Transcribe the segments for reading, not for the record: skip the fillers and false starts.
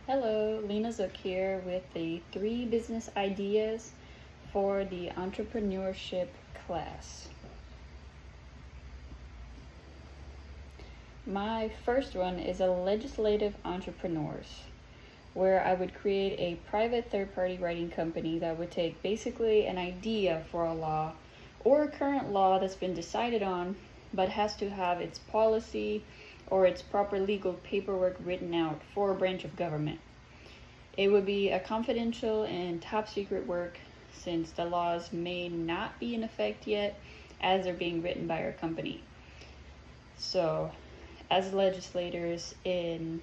Hello, Lena Zook here with the 3 business ideas for the entrepreneurship class. My first one is a legislative entrepreneurs, where I would create a private third-party writing company that would take basically an idea for a law or a current law that's been decided on, but has to have its policy or its proper legal paperwork written out for a branch of government. It would be a confidential and top secret work since the laws may not be in effect yet as they're being written by our company. So, as legislators in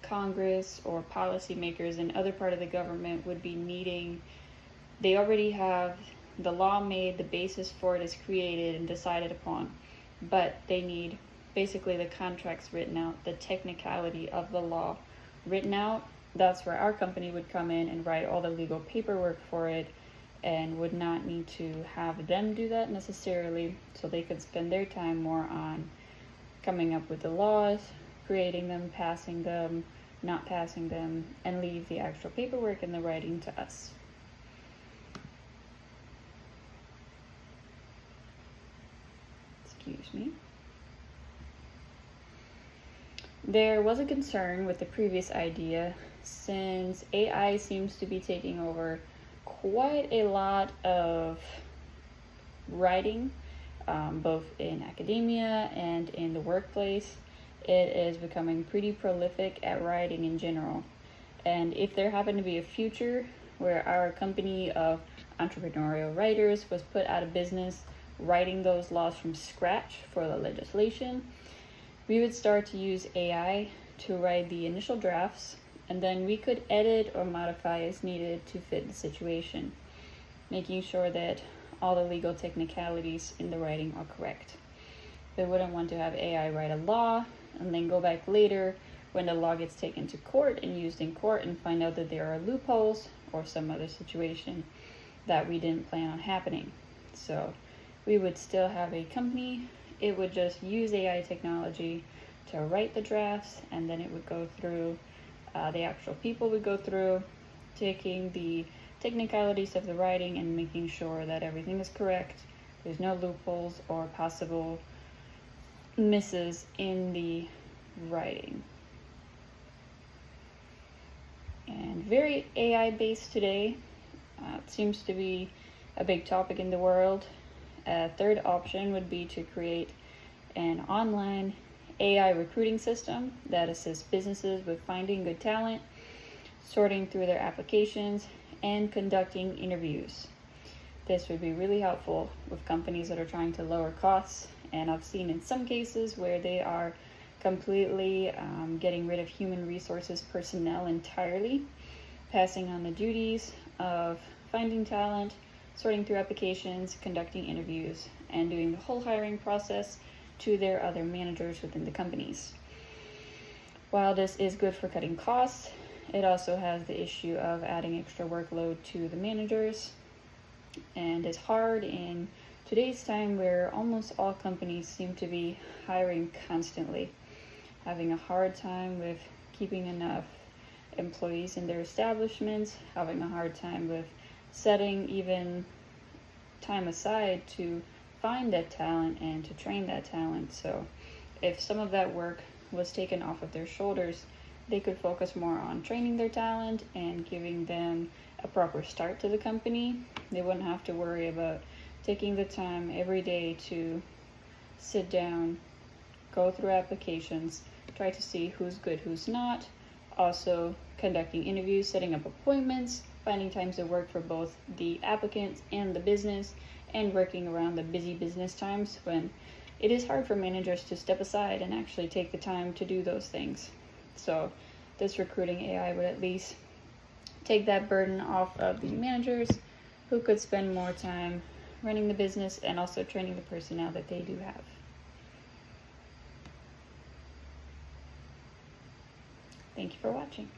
Congress or policymakers in other part of the government would be needing, they already have the law made, the basis for it is created and decided upon, but they need basically the contracts written out, the technicality of the law written out. That's where our company would come in and write all the legal paperwork for it and would not need to have them do that necessarily, so they could spend their time more on coming up with the laws, creating them, passing them, not passing them, and leave the actual paperwork and the writing to us. Excuse me. There was a concern with the previous idea since AI seems to be taking over quite a lot of writing, both in academia and in the workplace. It is becoming pretty prolific at writing in general. And if there happened to be a future where our company of entrepreneurial writers was put out of business writing those laws from scratch for the legislation, we would start to use AI to write the initial drafts, and then we could edit or modify as needed to fit the situation, making sure that all the legal technicalities in the writing are correct. We wouldn't want to have AI write a law and then go back later when the law gets taken to court and used in court and find out that there are loopholes or some other situation that we didn't plan on happening. So we would still have a company. It would just use AI technology to write the drafts, and then it would go through, the actual people would go through, taking the technicalities of the writing and making sure that everything is correct. There's no loopholes or possible misses in the writing. And very AI based today. It seems to be a big topic in the world. A third option would be to create an online AI recruiting system that assists businesses with finding good talent, sorting through their applications, and conducting interviews. This would be really helpful with companies that are trying to lower costs, and I've seen in some cases where they are completely getting rid of human resources personnel entirely, passing on the duties of finding talent, sorting through applications, conducting interviews, and doing the whole hiring process to their other managers within the companies. While this is good for cutting costs, it also has the issue of adding extra workload to the managers, and it's hard in today's time where almost all companies seem to be hiring constantly, having a hard time with keeping enough employees in their establishments, having a hard time with setting even time aside to find that talent and to train that talent. So if some of that work was taken off of their shoulders, they could focus more on training their talent and giving them a proper start to the company. They wouldn't have to worry about taking the time every day to sit down, go through applications, try to see who's good, who's not, also conducting interviews, setting up appointments, finding times to work for both the applicants and the business, and working around the busy business times when it is hard for managers to step aside and actually take the time to do those things. So this recruiting AI would at least take that burden off of the managers, who could spend more time running the business and also training the personnel that they do have. Thank you for watching.